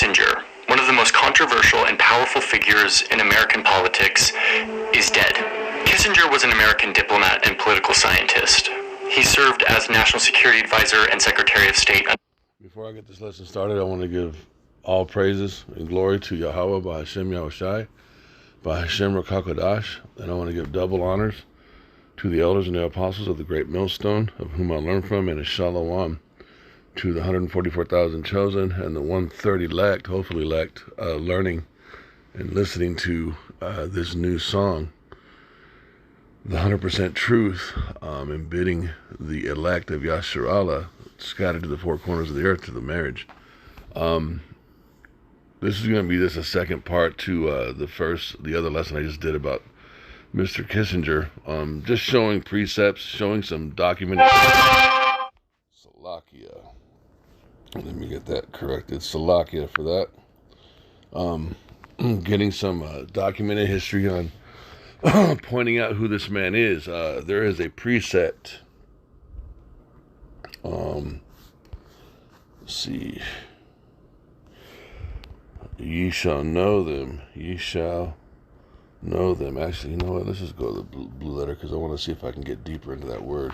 Kissinger, one of the most controversial and powerful figures in American politics, is dead. Kissinger was an American diplomat and political scientist. He served as National Security Advisor and Secretary of State. Before I get this lesson started, I want to give all praises and glory to Yahweh, B'Hashem Yahushai, B'Hashem Rakakodash, and I want to give double honors to the elders and the apostles of the great millstone, of whom I learned from, and a shalom to the 144,000 chosen and the 130 elect, hopefully elect, learning and listening to this new song, the 100% truth, and bidding the elect of Yasharallah scattered to the four corners of the earth to the marriage. This is going to be just a second part to the other lesson I just did about Mr. Kissinger, just showing precepts, showing some documented. Salakia. Let me get that corrected. Salakia for that. Getting some documented history on pointing out who this man is. There is a precept. Let's see. Ye shall know them. Ye shall know them. Actually, you know what? Let's just go to the blue letter because I want to see if I can get deeper into that word.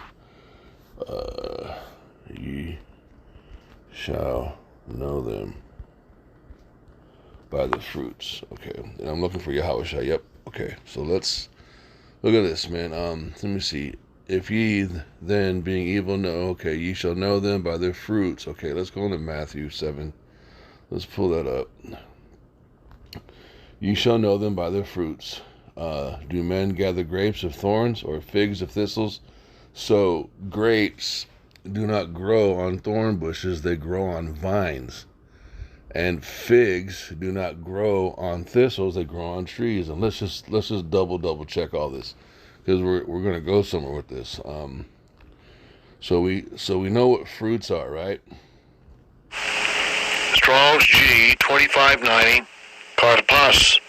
Ye shall know them by the fruits. Okay. And I'm looking for Yahushua. Yep. Okay. So let's look at this, man. Let me see. If ye then being evil know, okay, ye shall know them by their fruits. Okay, let's go into Matthew 7. Let's pull that up. Ye shall know them by their fruits. Do men gather grapes of thorns or figs of thistles? So grapes do not grow on thorn bushes, they grow on vines. And figs do not grow on thistles, they grow on trees. And let's just double check all this, because we're gonna go somewhere with this. So we know what fruits are, right? Strong's G 2590, cartapas.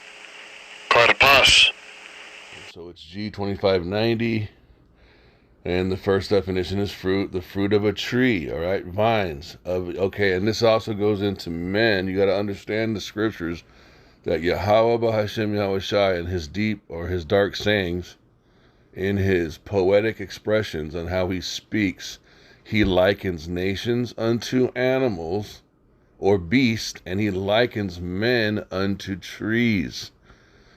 So it's G 2590, and the first definition is fruit, the fruit of a tree. All right, vines of. Okay, and this also goes into men. You got to understand the scriptures that Yahweh B'Hashem Yahushai, in his deep or his dark sayings, in his poetic expressions on how he speaks, he likens nations unto animals or beasts, and he likens men unto trees.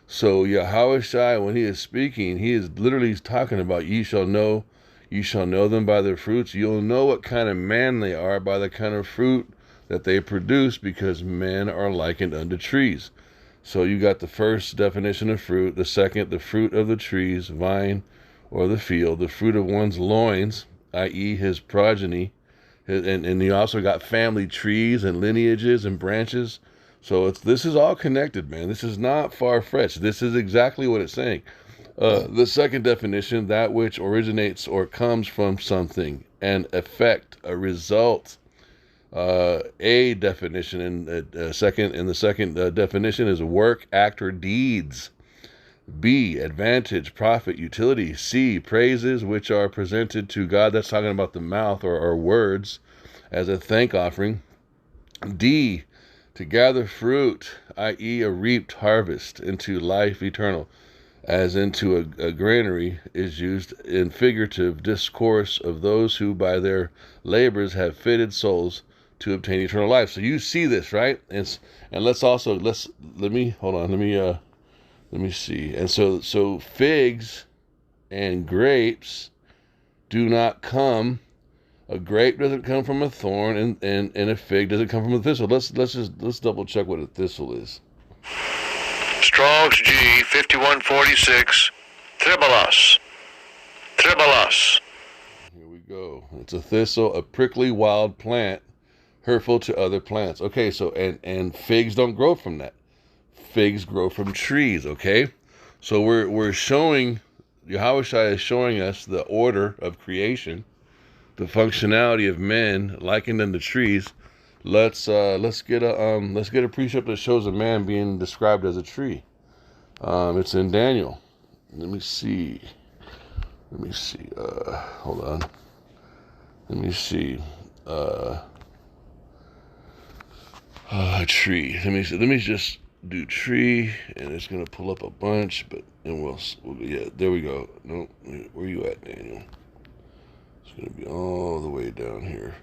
So Yahushai, when he is speaking, he is literally talking about ye shall know them by their fruits. You'll know what kind of man they are by the kind of fruit that they produce, because men are likened unto trees. So you got the first definition of fruit, the second, the fruit of the trees, vine, or the field, the fruit of one's loins, i.e. his progeny, and you also got family trees and lineages and branches. So this is all connected, man. This is not far-fetched. This is exactly what it's saying. The second definition, that which originates or comes from something, an effect, a result. A definition in the second definition is work, act, or deeds. B, advantage, profit, utility. C, praises which are presented to God. That's talking about the mouth or words as a thank offering. D, to gather fruit, i.e. a reaped harvest, into life eternal, as into a granary, is used in figurative discourse of those who by their labors have fitted souls to obtain eternal life. So you see this, right? And let me see. And so figs and grapes do not come. A grape doesn't come from a thorn, and a fig doesn't come from a thistle. Let's double check what a thistle is. Strong's G 5146, tribalas. Here we go. It's a thistle, a prickly wild plant, hurtful to other plants. Okay, so and figs don't grow from that. Figs grow from trees. Okay, so we're showing, Yahushua is showing us the order of creation, the functionality of men likened unto trees. Let's get a precept that shows a man being described as a tree. It's in Daniel. Let me see. Hold on. Let me see. Tree. Let me just do tree, and it's gonna pull up a bunch. But and yeah, there we go. No, where you at, Daniel? It's gonna be all the way down here.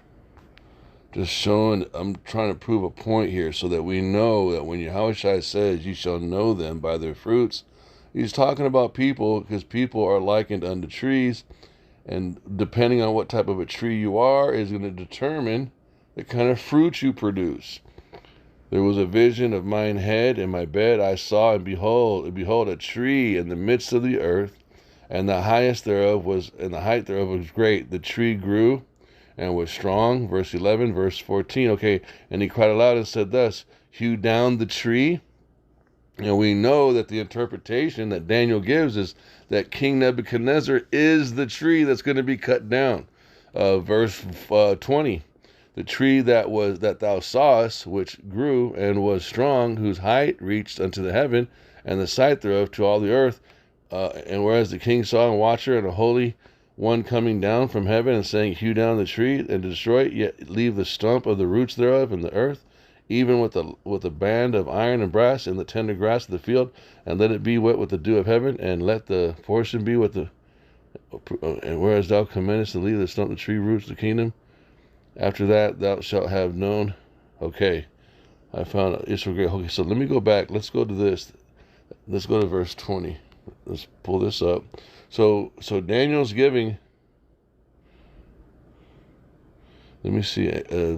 Just showing, I'm trying to prove a point here so that we know that when Yahushua says, "You shall know them by their fruits," he's talking about people, because people are likened unto trees, and depending on what type of a tree you are is going to determine the kind of fruit you produce. There was a vision of mine head in my bed. I saw, and behold, a tree in the midst of the earth, and the height thereof was great. The tree grew and was strong. Verse 11, verse 14. Okay, and he cried aloud and said thus, hew down the tree. And we know that the interpretation that Daniel gives is that King Nebuchadnezzar is the tree that's going to be cut down. Verse 20. The tree that thou sawest, which grew and was strong, whose height reached unto the heaven, and the sight thereof to all the earth. And whereas the king saw and watcher and a holy one coming down from heaven and saying, hew down the tree and destroy it, yet leave the stump of the roots thereof in the earth, even with a band of iron and brass in the tender grass of the field, and let it be wet with the dew of heaven, and let the portion be with the. And whereas thou commandest to leave the stump of the tree roots the kingdom, after that thou shalt have known. Okay, I found Israel great. Okay, so let me go back. Let's go to this. Let's go to verse 20. Let's pull this up. So Daniel's giving. Let me see.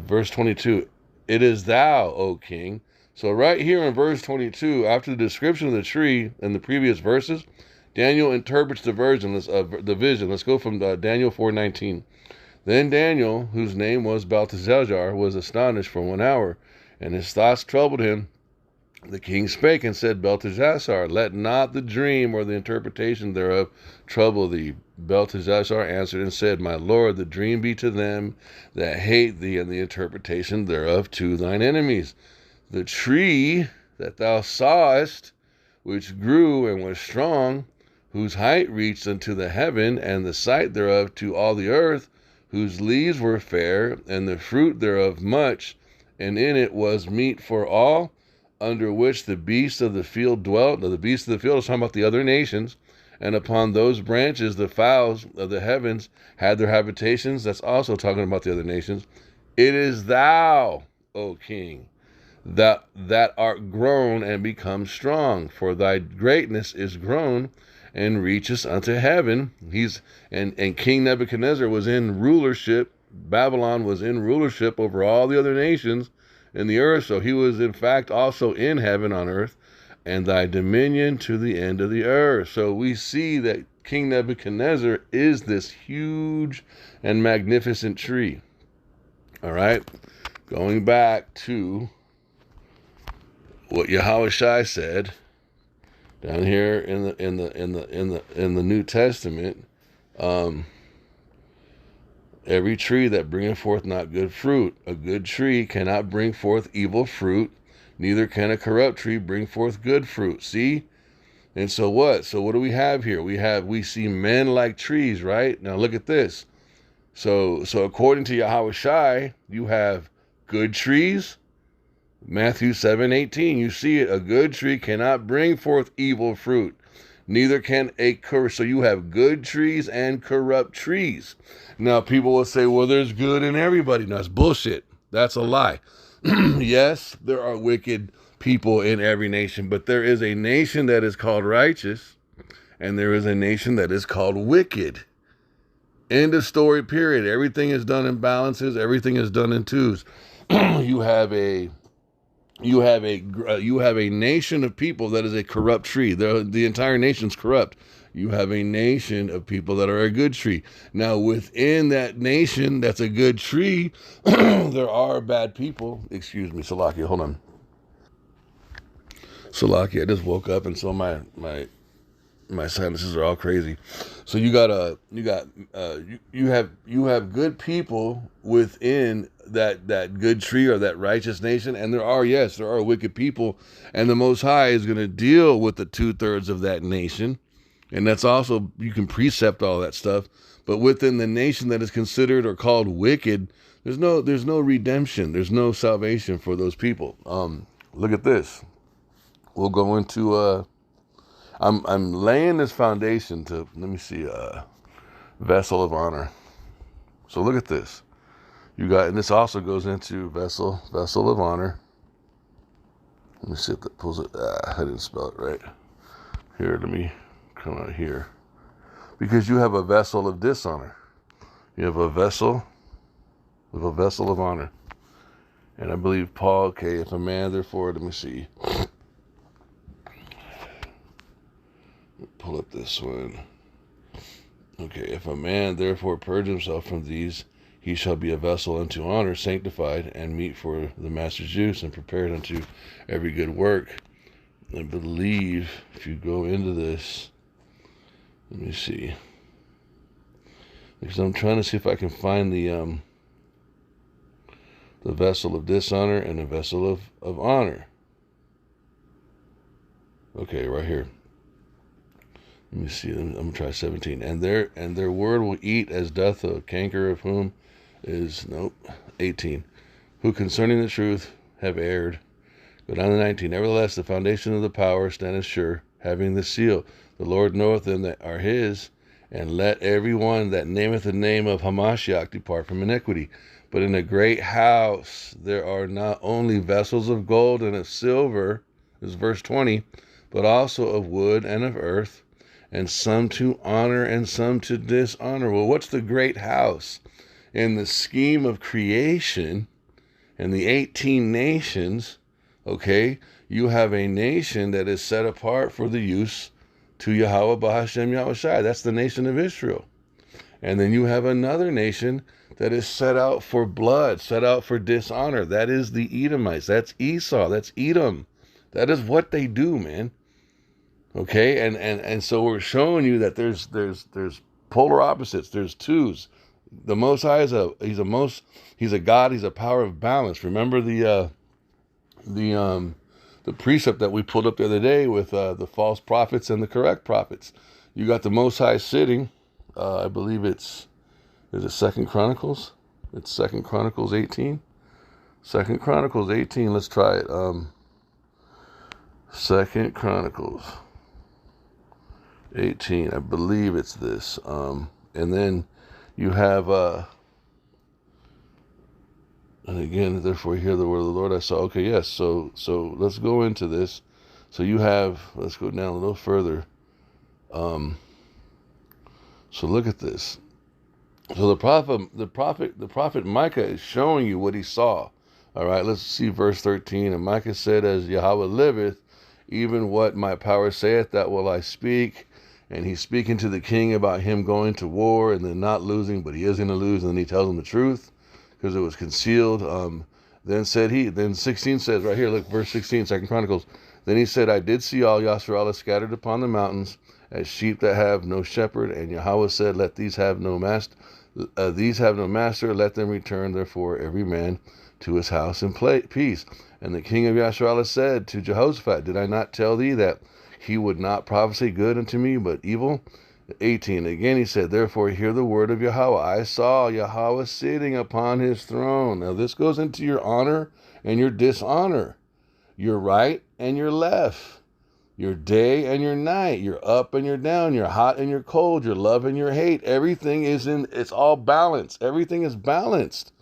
Verse 22. It is thou, O king. So right here in verse 22, after the description of the tree in the previous verses, Daniel interprets the vision. Let's go from Daniel 4:19. Then Daniel, whose name was Belteshazzar, was astonished for 1 hour, and his thoughts troubled him. The king spake and said, Belteshazzar, let not the dream or the interpretation thereof trouble thee. Belteshazzar answered and said, My lord, the dream be to them that hate thee, and the interpretation thereof to thine enemies. The tree that thou sawest, which grew and was strong, whose height reached unto the heaven, and the sight thereof to all the earth, whose leaves were fair, and the fruit thereof much, and in it was meat for all, under which the beasts of the field dwelt. Now, the beasts of the field is talking about the other nations. And upon those branches, the fowls of the heavens had their habitations. That's also talking about the other nations. It is thou, O king, that art grown and become strong. For thy greatness is grown and reachest unto heaven. And King Nebuchadnezzar was in rulership. Babylon was in rulership over all the other nations in the earth, so he was in fact also in heaven on earth, and thy dominion to the end of the earth. So we see that King Nebuchadnezzar is this huge and magnificent tree. All right, going back to what Yahushua said down here in the New Testament. Every tree that bringeth forth not good fruit, a good tree cannot bring forth evil fruit, neither can a corrupt tree bring forth good fruit. See? And so what? So what do we have here? We see men like trees, right? Now look at this. So according to Yahushua, you have good trees. Matthew 7:18, you see it. A good tree cannot bring forth evil fruit, neither can a corrupt. So you have good trees and corrupt trees. Now, people will say, well, there's good in everybody. No, that's bullshit. That's a lie. Yes, there are wicked people in every nation, but there is a nation that is called righteous, and there is a nation that is called wicked. End of story, period. Everything is done in balances. Everything is done in twos. You have a nation of people that is a corrupt tree. The entire nation's corrupt. You have a nation of people that are a good tree. Now, within that nation that's a good tree, there are bad people. Excuse me, Salakia, hold on. Salakia, I just woke up, and so my sinuses are all crazy. So you have good people within that good tree or that righteous nation, and there are wicked people, and the Most High is going to deal with the 2/3 of that nation. And that's also, you can precept all that stuff. But within the nation that is considered or called wicked, There's no redemption. There's no salvation for those people. Look at this. We'll go into I'm laying this foundation to, let me see, vessel of honor. So look at this. You got, and this also goes into vessel of honor. Let me see if that pulls it. I didn't spell it right. Here, let me come out here. Because you have a vessel of dishonor. You have a vessel of honor. And I believe Paul, okay, if a man, therefore, let me see. Pull up this one. Okay, if a man, therefore, purge himself from these, he shall be a vessel unto honor, sanctified, and meet for the master's use, and prepared unto every good work. I believe, if you go into this, let me see. Because I'm trying to see if I can find the vessel of dishonor and the vessel of honor. Okay, right here. Let me see. I'm gonna try 17. And their word will eat as doth a canker, of whom is 18. Who concerning the truth have erred. Go down to 19. Nevertheless, the foundation of the power standeth sure, having the seal. The Lord knoweth them that are his. And let every one that nameth the name of Hamashiach depart from iniquity. But in a great house there are not only vessels of gold and of silver, this is verse 20, but also of wood and of earth, and some to honor and some to dishonor. Well, what's the great house? In the scheme of creation and the 18 nations, okay, you have a nation that is set apart for the use to Yahweh Bahashem Yahushai. That's the nation of Israel. And then you have another nation that is set out for blood, set out for dishonor. That is the Edomites. That's Esau. That's Edom. That is what they do, man. Okay, and so we're showing you that there's polar opposites. There's twos. The Most High he's a God. He's a power of balance. Remember the precept that we pulled up the other day with the false prophets and the correct prophets. You got the Most High sitting. I believe is it 2 Chronicles? It's 2 Chronicles 18. 2 Chronicles 18. Let's try it. 2 Chronicles 18. I believe it's this. And then you have and again, therefore hear the word of the Lord. I saw, okay, yes. So let's go into this. So you have, let's go down a little further. So look at this. So the prophet Micah is showing you what he saw. All right, let's see verse 13. And Micah said, as Yahweh liveth, even what my power saith, that will I speak. And he's speaking to the king about him going to war and then not losing, but he is going to lose. And then he tells him the truth because it was concealed. Then 16 says right here, look, verse 16, 2 Chronicles. Then he said, I did see all Yasharallah scattered upon the mountains as sheep that have no shepherd. And Yahweh said, let these have no master. Let them return, therefore, every man to his house in peace. And the king of Yasharallah said to Jehoshaphat, did I not tell thee that he would not prophesy good unto me, but evil? 18. Again he said, therefore hear the word of Yahweh. I saw Yahweh sitting upon his throne. Now this goes into your honor and your dishonor, your right and your left, your day and your night, your up and your down, your hot and your cold, your love and your hate. Everything it's all balanced. Everything is balanced.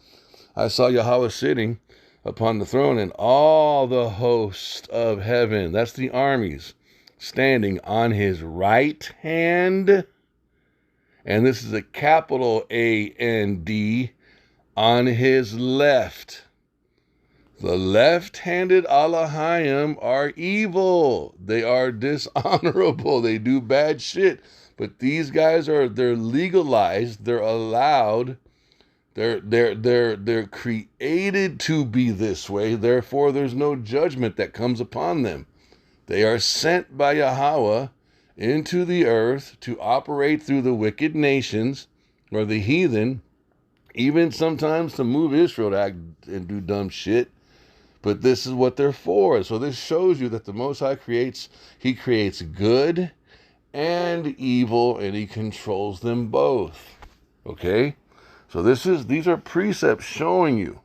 I saw Yahweh sitting upon the throne, and all the host of heaven, that's the armies, standing on his right hand, and this is a capital A-N-D, on his left. The left-handed Elohim are evil. They are dishonorable. They do bad shit. But these guys they're legalized. They're allowed. They're created to be this way. Therefore, there's no judgment that comes upon them. They are sent by Yahweh into the earth to operate through the wicked nations or the heathen, even sometimes to move Israel to act and do dumb shit. But this is what they're for. So this shows you that the Most High creates good and evil, and he controls them both. Okay? So these are precepts showing you.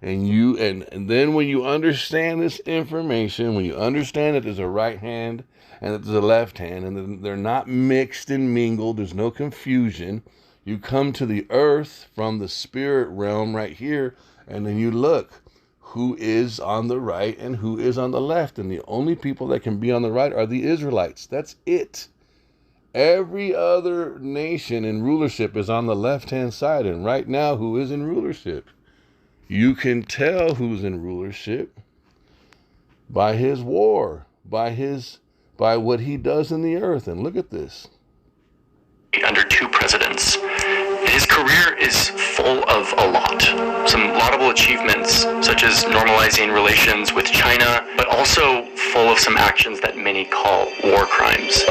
And then when you understand this information, when you understand that there's a right hand and that there's a left hand, and they're not mixed and mingled, there's no confusion, you come to the earth from the spirit realm right here, and then you look who is on the right and who is on the left. And the only people that can be on the right are the Israelites. That's it. Every other nation in rulership is on the left-hand side. And right now, who is in rulership? You can tell who's in rulership by his war, by what he does in the earth. And look at this. Under 2 presidents. His career is full of a lot. Some laudable achievements, such as normalizing relations with China, but also full of some actions that many call war crimes.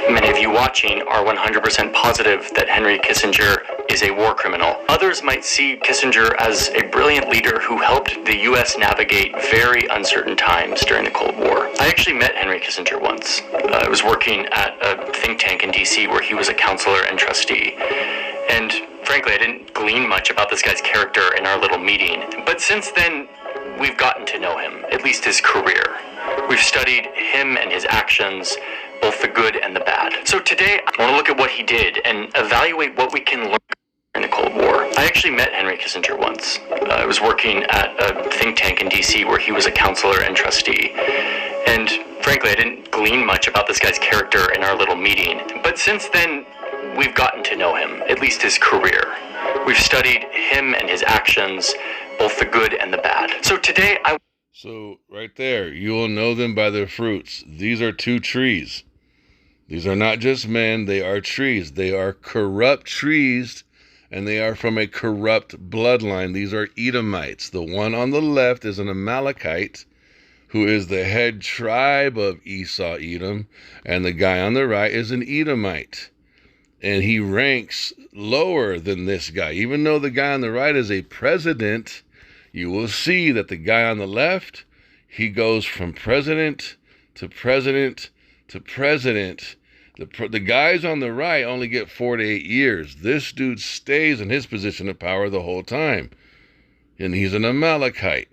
Many of you watching are 100% positive that Henry Kissinger is a war criminal. Others might see Kissinger as a brilliant leader who helped the U.S. navigate very uncertain times during the Cold War. I actually met Henry Kissinger once. I was working at a think tank in D.C. where he was a counselor and trustee. And frankly, I didn't glean much about this guy's character in our little meeting. But since then, we've gotten to know him, at least his career. We've studied him and his actions, both the good and the bad. So today, I want to look at what he did and evaluate what we can learn in the Cold War. I actually met Henry Kissinger once. I was working at a think tank in D.C. where he was a counselor and trustee. And frankly, I didn't glean much about this guy's character in our little meeting. But since then, we've gotten to know him, at least his career. We've studied him and his actions, both the good and the bad. So today, So right there, you will know them by their fruits. These are 2 trees. These are not just men, they are trees. They are corrupt trees, and they are from a corrupt bloodline. These are Edomites. The one on the left is an Amalekite, who is the head tribe of Esau, Edom, and the guy on the right is an Edomite. And he ranks lower than this guy. Even though the guy on the right is a president, you will see that the guy on the left, he goes from president to president to president. The guys on the right only get 4 to 8 years. This dude stays in his position of power the whole time. And he's an Amalekite.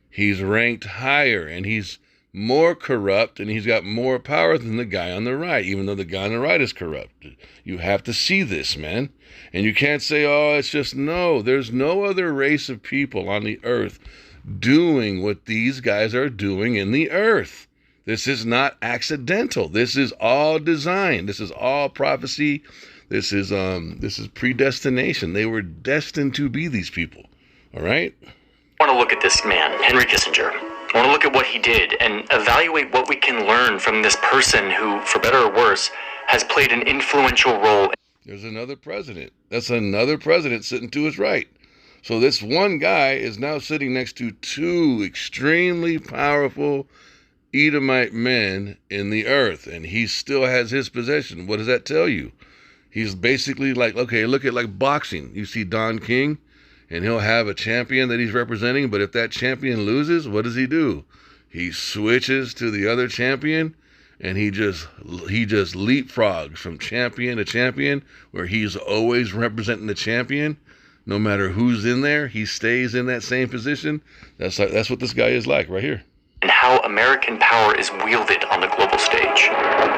He's ranked higher, and he's more corrupt, and he's got more power than the guy on the right, even though the guy on the right is corrupt. You have to see this, man. And you can't say, oh, it's just, no. There's no other race of people on the earth doing what these guys are doing in the earth. This is not accidental. This is all design. This is all prophecy. This is predestination. They were destined to be these people. All right? I want to look at this man, Henry Kissinger. I want to look at what he did and evaluate what we can learn from this person who, for better or worse, has played an influential role. There's another president. That's another president sitting to his right. So this one guy is now sitting next to 2 extremely powerful Edomite men in the earth, and he still has his possession. What does that tell you? He's basically like, okay, look at like boxing. You see Don King, and he'll have a champion that he's representing, but if that champion loses, what does he do? He switches to the other champion, and he just leapfrogs from champion to champion, where he's always representing the champion. No matter who's in there, he stays in that same position. That's what this guy is like right here. And how American power is wielded on the global stage.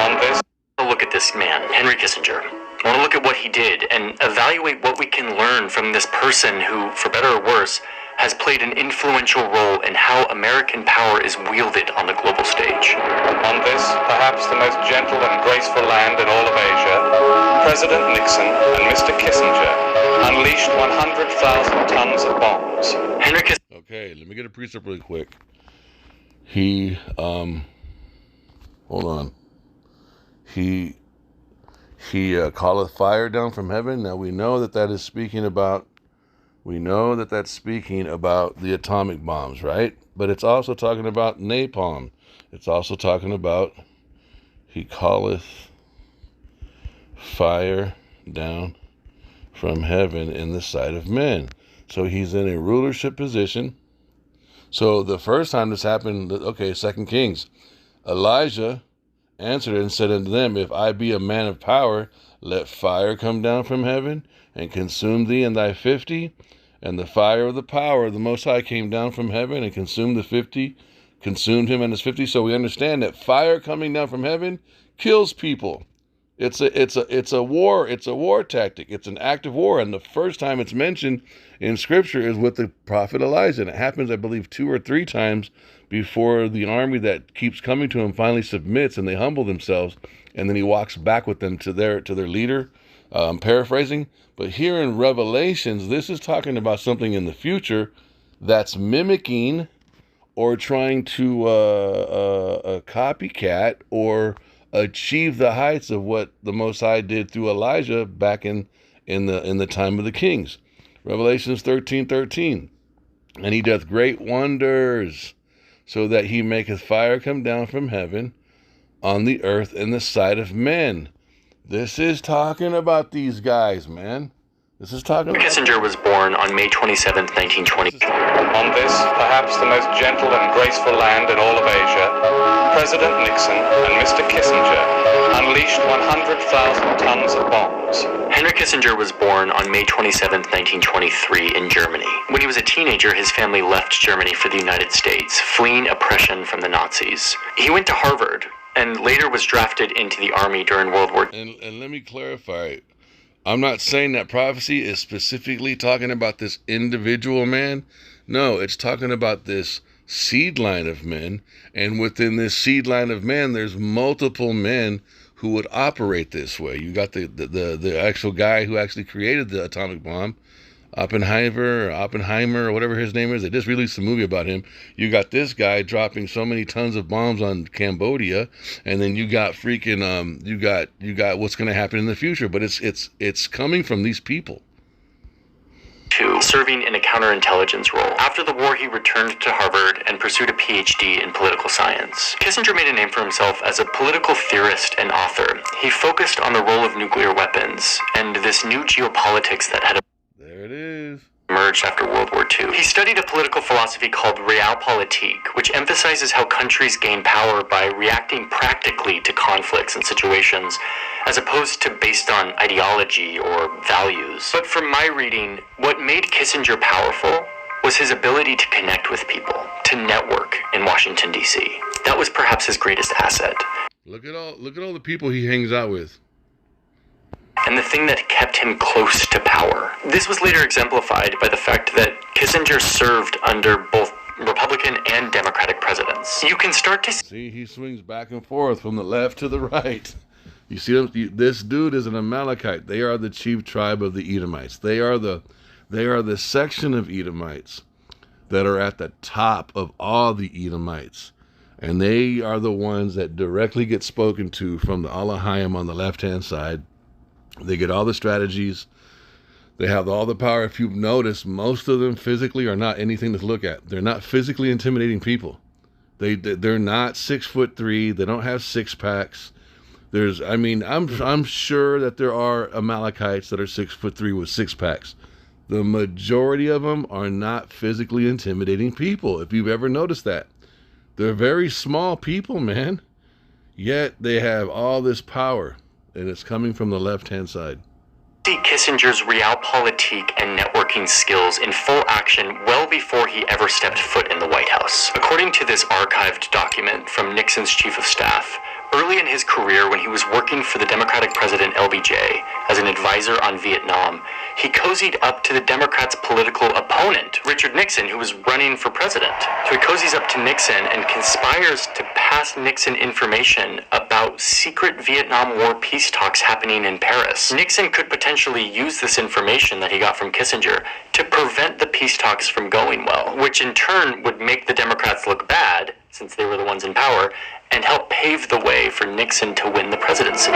On this, I look at this man, Henry Kissinger. I want to look at what he did and evaluate what we can learn from this person who, for better or worse, has played an influential role in how American power is wielded on the global stage. On this, perhaps the most gentle and graceful land in all of Asia, President Nixon and Mr. Kissinger unleashed 100,000 tons of bombs. Henry Kissinger. Okay, let me get a precept really quick. He, hold on. He calleth fire down from heaven. Now we know that that's speaking about the atomic bombs, right? But it's also talking about napalm. It's also talking about he calleth fire down from heaven in the sight of men. So he's in a rulership position. So the first time this happened, okay, 2 Kings, Elijah answered and said unto them, If I be a man of power, let fire come down from heaven and consume thee and thy 50. And the fire of the power of the Most High came down from heaven and consumed the 50, consumed him and his 50. So we understand that fire coming down from heaven kills people. It's a war tactic. It's an act of war. And the first time it's mentioned in Scripture is with the prophet Elijah. And it happens, I believe, 2 or 3 times before the army that keeps coming to him finally submits and they humble themselves. And then he walks back with them to their leader. I'm paraphrasing. But here in Revelations, this is talking about something in the future that's mimicking or trying to copycat or achieve the heights of what the Most High did through Elijah back in the time of the kings. Revelations 13:13. And he doth great wonders, so that he maketh fire come down from heaven on the earth in the sight of men. This is talking about these guys, man. This is talking about... Kissinger was born on May 27, 1920. On this, perhaps the most gentle and graceful land in all of Asia, President Nixon and Mr. Kissinger unleashed 100,000 tons of bombs. Henry Kissinger was born on May 27, 1923 in Germany. When he was a teenager, his family left Germany for the United States, fleeing oppression from the Nazis. He went to Harvard and later was drafted into the army during World War II. And let me clarify. I'm not saying that prophecy is specifically talking about this individual man. No, it's talking about this seed line of men. And within this seed line of men, there's multiple men who would operate this way. You got the actual guy who actually created the atomic bomb, Oppenheimer, or whatever his name is. They just released a movie about him. You got this guy dropping so many tons of bombs on Cambodia, and then you got freaking you got what's going to happen in the future. But it's coming from these people. Serving in a counterintelligence role. After the war, he returned to Harvard and pursued a PhD in political science. Kissinger made a name for himself as a political theorist and author. He focused on the role of nuclear weapons and this new geopolitics that had There it is. emerged after World War II. He studied a political philosophy called realpolitik, which emphasizes how countries gain power by reacting practically to conflicts and situations, as opposed to based on ideology or values. But from my reading, what made Kissinger powerful was his ability to connect with people, to network in Washington, D.C. That was perhaps his greatest asset. Look at all the people he hangs out with. And the thing that kept him close to power. This was later exemplified by the fact that Kissinger served under both Republican and Democratic presidents. You can start to see he swings back and forth from the left to the right. You see them? This dude is an Amalekite. They are the chief tribe of the Edomites. They are the section of Edomites that are at the top of all the Edomites. And they are the ones that directly get spoken to from the Alahayim on the left-hand side. They get all the strategies. They have all the power. If you've noticed, most of them physically are not anything to look at. They're not physically intimidating people. They're not 6'3". They don't have 6-packs. I'm sure that there are Amalekites that are 6'3" with 6-packs. The majority of them are not physically intimidating people. If you've ever noticed that, they're very small people, man. Yet they have all this power. And it's coming from the left-hand side. See Kissinger's realpolitik and networking skills in full action well before he ever stepped foot in the White House. According to this archived document from Nixon's chief of staff, early in his career when he was working for the Democratic president LBJ as an advisor on Vietnam, he cozied up to the Democrats' political opponent, Richard Nixon, who was running for president. So he cozies up to Nixon and conspires to pass Nixon information about secret Vietnam War peace talks happening in Paris. Nixon could potentially use this information that he got from Kissinger to prevent the peace talks from going well, which in turn would make the Democrats look bad, since they were the ones in power, and help pave the way for Nixon to win the presidency.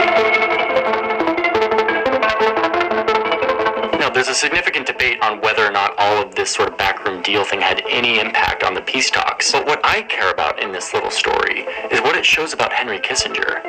Now, there's a significant debate on whether or not all of this sort of backroom deal thing had any impact on the peace talks. But what I care about in this little story is what it shows about Henry Kissinger.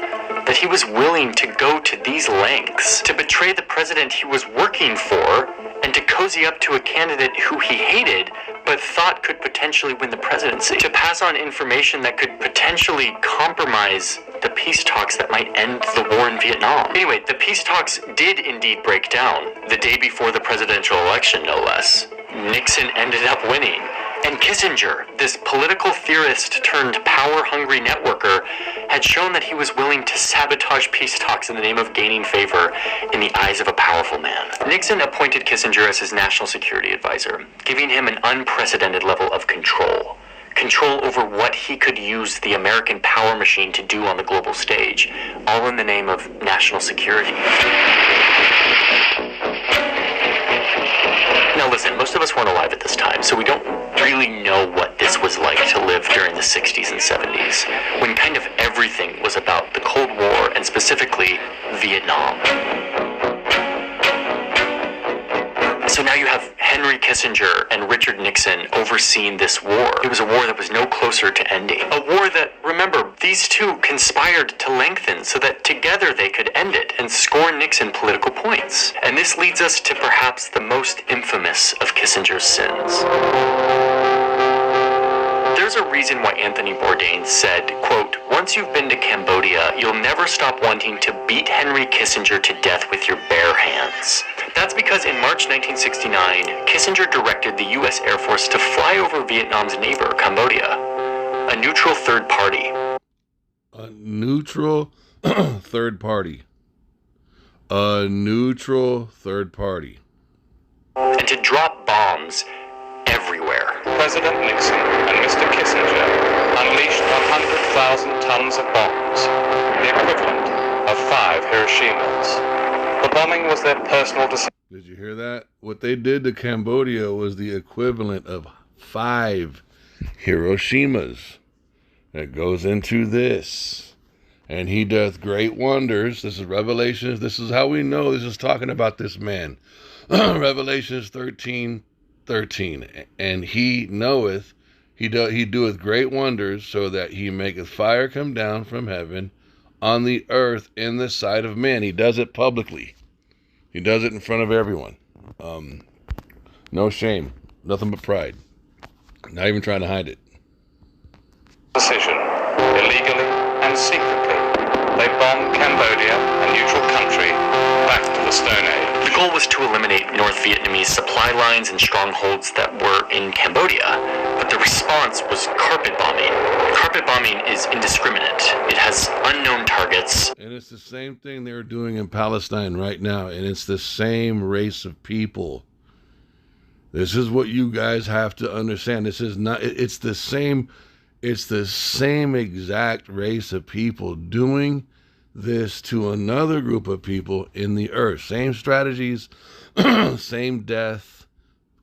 That he was willing to go to these lengths to betray the president he was working for and to cozy up to a candidate who he hated but thought could potentially win the presidency, to pass on information that could potentially compromise the peace talks that might end the war in Vietnam. Anyway, the peace talks did indeed break down the day before the presidential election, no less. Nixon ended up winning. And Kissinger, this political theorist turned power-hungry networker, had shown that he was willing to sabotage peace talks in the name of gaining favor in the eyes of a powerful man. Nixon appointed Kissinger as his national security advisor, giving him an unprecedented level of control. Control over what he could use the American power machine to do on the global stage, all in the name of national security. Now listen, most of us weren't alive at this time, so we don't really know what this was like to live during the 60s and 70s, when kind of everything was about the Cold War, and specifically Vietnam. So now you have Henry Kissinger and Richard Nixon overseeing this war. It was a war that was no closer to ending. A war that, remember, these two conspired to lengthen so that together they could end it and score Nixon political points. And this leads us to perhaps the most infamous of Kissinger's sins. There's a reason why Anthony Bourdain said, quote, "Once you've been to Cambodia, you'll never stop wanting to beat Henry Kissinger to death with your bare hands." That's because in March 1969, Kissinger directed the U.S. Air Force to fly over Vietnam's neighbor, Cambodia, a neutral third party. A neutral third party. A neutral third party. And to drop bombs everywhere. President Nixon and Mr. Kissinger unleashed 100,000 tons of bombs, the equivalent of 5 Hiroshimas. The bombing was their personal decision. Did you hear that? What they did to Cambodia was the equivalent of 5 Hiroshimas. It goes into this. And he doth great wonders. This is Revelations. This is how we know this is talking about this man. Revelations 13:13. And he knoweth, he doeth great wonders, so that he maketh fire come down from heaven on the earth in the sight of men. He does it publicly. He does it in front of everyone. No shame. Nothing but pride. Not even trying to hide it. Decision, illegally and secretly, they bombed Cambodia, a neutral country, back to the Stone Age. The goal was to eliminate North Vietnamese supply lines and strongholds that were in Cambodia, but the response was carpet bombing. Carpet bombing is indiscriminate. It has unknown targets. And it's the same thing they're doing in Palestine right now, and it's the same race of people. This is what you guys have to understand. This is not, it's the same exact race of people doing this to another group of people in the earth. Same strategies, same death,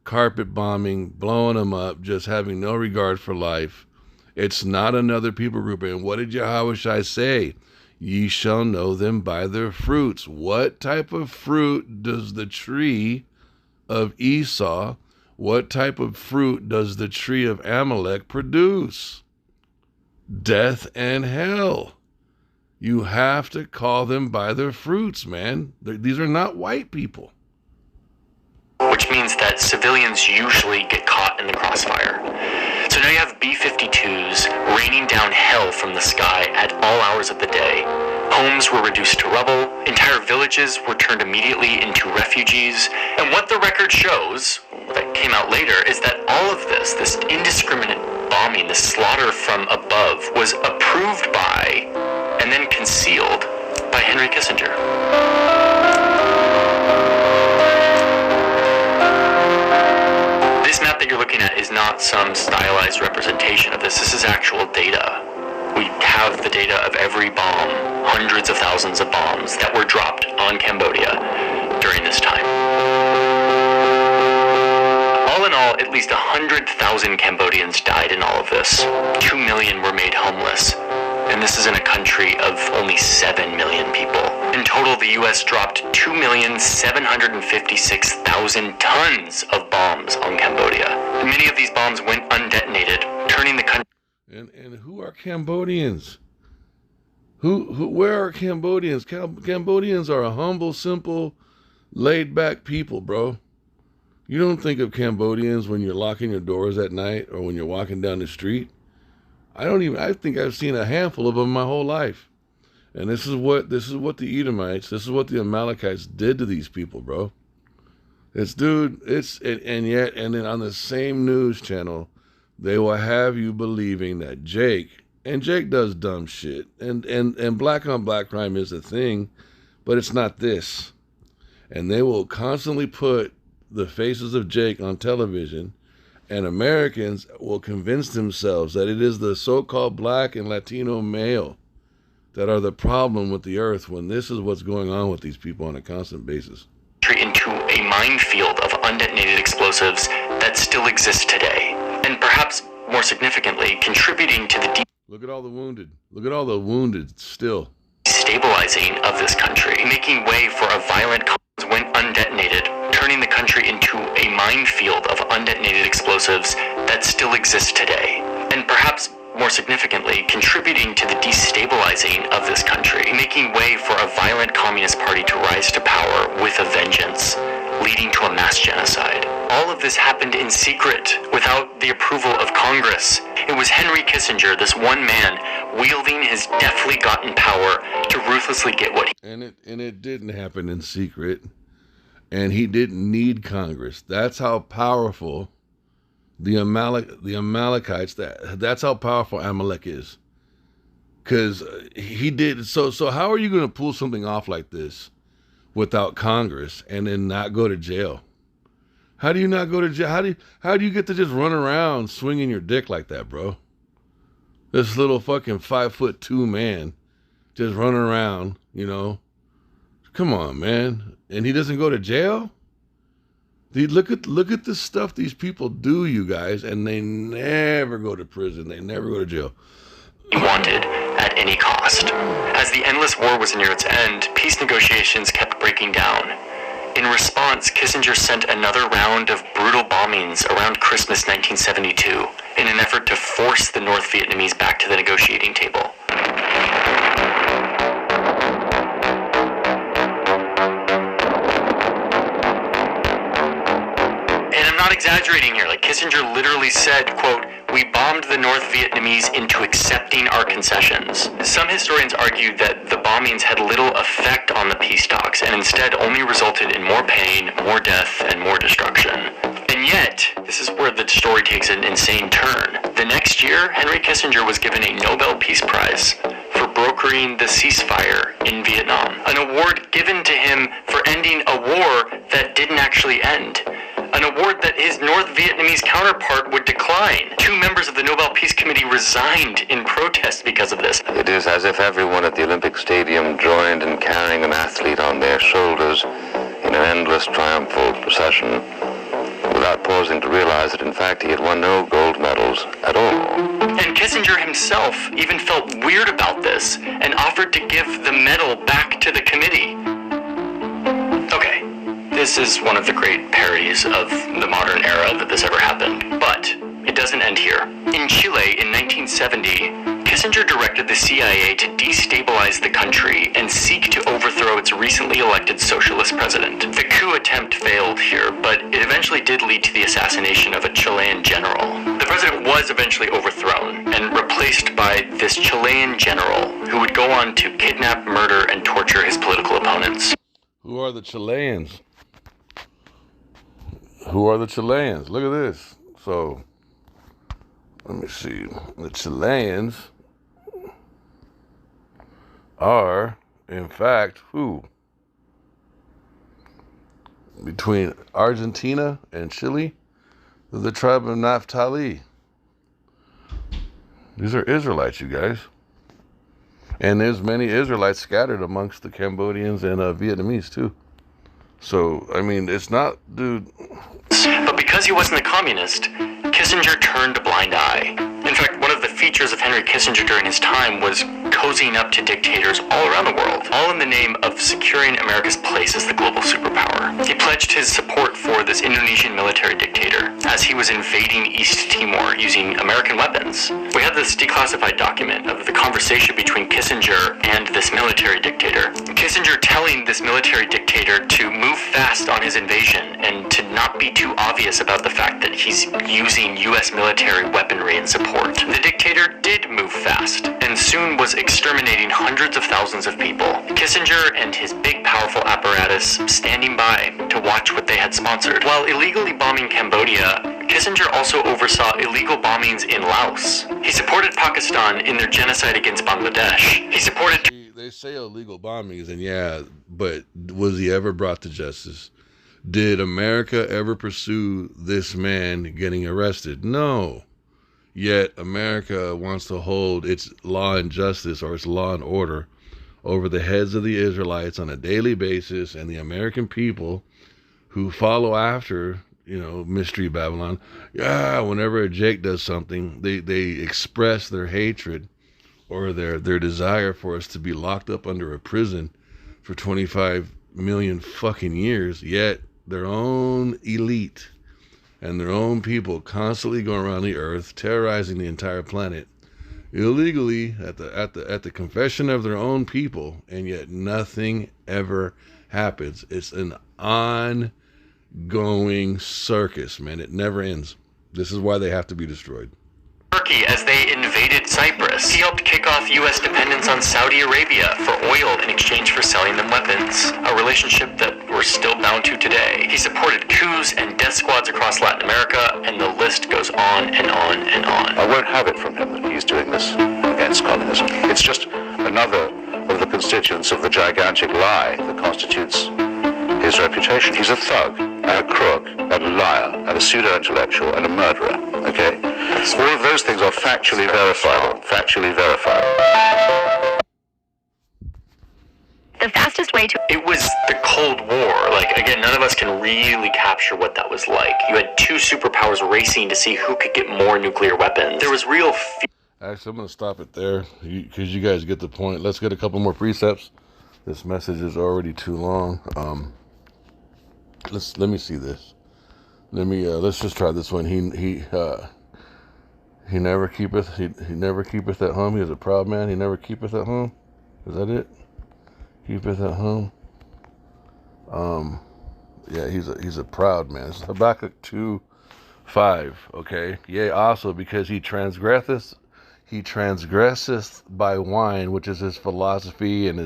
carpet bombing, blowing them up, just having no regard for life. It's not another people group. And what did Yahushua say? Ye shall know them by their fruits. What type of fruit does the tree of Esau, what type of fruit does the tree of Amalek produce? Death and hell. You have to call them by their fruits, man. These are not white people. Which means that civilians usually get caught in the crossfire. So now you have B-52s raining down hell from the sky at all hours of the day. Homes were reduced to rubble. Entire villages were turned immediately into refugees. And what the record shows, that came out later, is that all of this indiscriminate bombing, this slaughter from above, was approved by and then concealed by Henry Kissinger. This map that you're looking at is not some stylized representation of this. This is actual data. We have the data of every bomb, hundreds of thousands of bombs that were dropped on Cambodia during this time. All in all, at least 100,000 Cambodians died in all of this. 2 million were made homeless. And this is in a country of only 7 million people. In total, the U.S. dropped 2,756,000 tons of bombs on Cambodia. Many of these bombs went undetonated, turning the country... And who are Cambodians? Where are Cambodians? Cambodians are a humble, simple, laid-back people, bro. You don't think of Cambodians when you're locking your doors at night or when you're walking down the street. I think I've seen a handful of them my whole life. And this is what the Edomites, this is what the Amalekites did to these people, bro. And then on the same news channel, they will have you believing that Jake does dumb shit. And black on black crime is a thing, but it's not this. And they will constantly put the faces of Jake on television, and Americans will convince themselves that it is the so-called black and Latino male that are the problem with the earth, when this is what's going on with these people on a constant basis. Into a minefield of undetonated explosives that still exists today, and perhaps more significantly, contributing to the Look at all the wounded. Look at all the wounded still. destabilizing of this country, making way for a violent conflict when undetonated, turning the country into a minefield of undetonated explosives that still exists today, and perhaps more significantly, contributing to the destabilizing of this country, making way for a violent communist party to rise to power with a vengeance, leading to a mass genocide. All of this happened in secret, without the approval of Congress. It was Henry Kissinger, this one man, wielding his deftly gotten power to ruthlessly get what he... And it didn't happen in secret, and he didn't need Congress. That's how powerful the Amalekites, that's how powerful Amalek is. Because he did, so how are you going to pull something off like this without Congress and then not go to jail? How do you not go to jail? How do you get to just run around swinging your dick like that, bro? This little fucking 5'2" man just running around, you know? Come on, man. And he doesn't go to jail? Look at the stuff these people do, you guys, and they never go to prison. They never go to jail. Wanted at any cost. As the endless war was near its end, peace negotiations kept breaking down. In response, Kissinger sent another round of brutal bombings around Christmas 1972 in an effort to force the North Vietnamese back to the negotiating table. Exaggerating here, like Kissinger literally said, quote, "We bombed the North Vietnamese into accepting our concessions." Some historians argue that the bombings had little effect on the peace talks and instead only resulted in more pain, more death, and more destruction. And yet, this is where the story takes an insane turn. The next year, Henry Kissinger was given a Nobel Peace Prize for brokering the ceasefire in Vietnam, an award given to him for ending a war that didn't actually end. An award that his North Vietnamese counterpart would decline. 2 members of the Nobel Peace Committee resigned in protest because of this. It is as if everyone at the Olympic Stadium joined in carrying an athlete on their shoulders in an endless triumphal procession, without pausing to realize that in fact he had won no gold medals at all. And Kissinger himself even felt weird about this and offered to give the medal back to the committee. Okay. This is one of the great parodies of the modern era that this ever happened, but it doesn't end here. In Chile in 1970, Kissinger directed the CIA to destabilize the country and seek to overthrow its recently elected socialist president. The coup attempt failed here, but it eventually did lead to the assassination of a Chilean general. The president was eventually overthrown and replaced by this Chilean general who would go on to kidnap, murder, and torture his political opponents. Who are the Chileans? Who are the Chileans? Look at this. So, let me see. The Chileans are, in fact, who? Between Argentina and Chile, the tribe of Naphtali. These are Israelites, you guys. And there's many Israelites scattered amongst the Cambodians and Vietnamese, too. So, I mean, it's not, dude... But because he wasn't a communist, Kissinger turned a blind eye. In fact, one of the features of Henry Kissinger during his time was cozying up to dictators all around the world, all in the name of securing America's place as the global superpower. He pledged his support for this Indonesian military dictator as he was invading East Timor using American weapons. We have this declassified document of the conversation between Kissinger and this military dictator. Kissinger telling this military dictator to move fast on his invasion and to not be too obvious about the fact that he's using U.S. military weaponry in support. The dictator did move fast and soon was exterminating hundreds of thousands of people. Kissinger and his big powerful apparatus standing by to watch what they had sponsored. While illegally bombing Cambodia, Kissinger also oversaw illegal bombings in Laos. He supported Pakistan in their genocide against Bangladesh. He supported... They say illegal bombings, and yeah, but was he ever brought to justice? Did America ever pursue this man getting arrested? No. Yet America wants to hold its law and justice, or its law and order, over the heads of the Israelites on a daily basis, and the American people who follow after, Mystery Babylon. Yeah, whenever Jake does something, they express their hatred or their desire for us to be locked up under a prison for 25 million fucking years, yet their own elite and their own people constantly going around the earth terrorizing the entire planet illegally at the confession of their own people, and yet nothing ever happens. It's an ongoing circus, man. It never ends. This is why they have to be destroyed. Turkey as they invaded Cyprus. He helped kick off U.S. dependence on Saudi Arabia for oil in exchange for selling them weapons, a relationship that we're still bound to today. He supported coups and death squads across Latin America, and the list goes on and on and on. I won't have it from him that he's doing this against communism. It's just another of the constituents of the gigantic lie that constitutes his reputation. He's a thug, and a crook, and a liar, and a pseudo-intellectual, and a murderer, okay? All of those things are factually verifiable. The fastest way to... It was the Cold War. Again, none of us can really capture what that was like. You had two superpowers racing to see who could get more nuclear weapons. There was real fear. Actually, I'm going to stop it there because you guys get the point. Let's get a couple more precepts. This message is already too long. Let me see this. Let's just try this one. He never keepeth at home. He is a proud man. He never keepeth at home. Is that it? Keepeth at home. Yeah, he's a proud man. It's Habakkuk 2:5. Okay. Yea, also because he transgresseth by wine, which is his philosophy and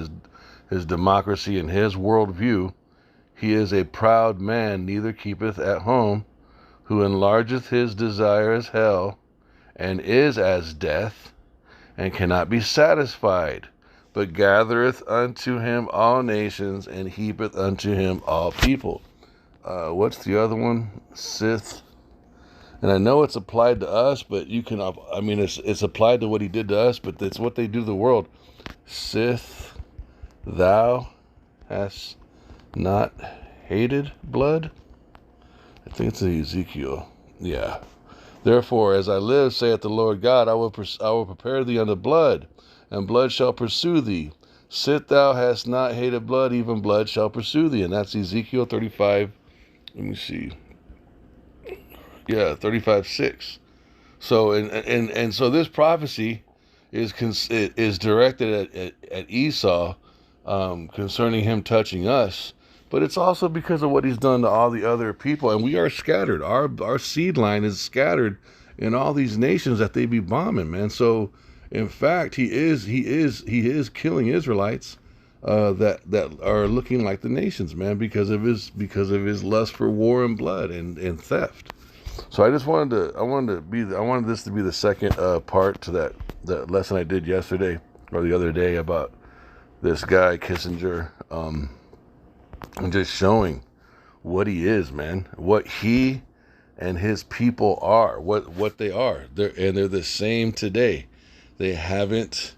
his democracy and his worldview. He is a proud man, neither keepeth at home, who enlargeth his desire as hell, and is as death, and cannot be satisfied, but gathereth unto him all nations, and heapeth unto him all people. What's the other one? Sith. And I know it's applied to us, but it's applied to what he did to us, but it's what they do to the world. Sith, thou hast not hated blood? I think it's in Ezekiel. Yeah. Therefore, as I live, saith the Lord God, I will prepare thee unto blood, and blood shall pursue thee. Sit thou hast not hated blood, even blood shall pursue thee. And that's Ezekiel 35. Let me see. Yeah, 35:6. So and so this prophecy is directed at Esau concerning him touching us. But it's also because of what he's done to all the other people. And we are scattered. Our seed line is scattered in all these nations that they be bombing, man. So, in fact, he is killing Israelites that are looking like the nations, man, because of his lust for war and blood and theft. So I wanted this to be the second part to that lesson I did yesterday or the other day about this guy Kissinger. And just showing what he is, man, what he and his people are, what they are. They're the same today. They haven't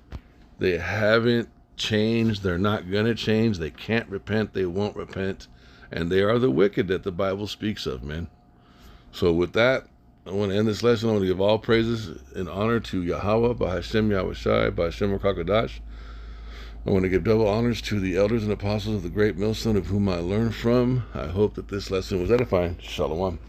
changed. They're not gonna change. They can't repent. They won't repent, and they are the wicked that the Bible speaks of, man. So with that, I want to end this lesson. I want to give all praises and honor to Yahweh, Bahashem Yahushai, Bahashem Rakakadash. I want to give double honors to the elders and apostles of the great millstone of whom I learned from. I hope that this lesson was edifying. Shalom.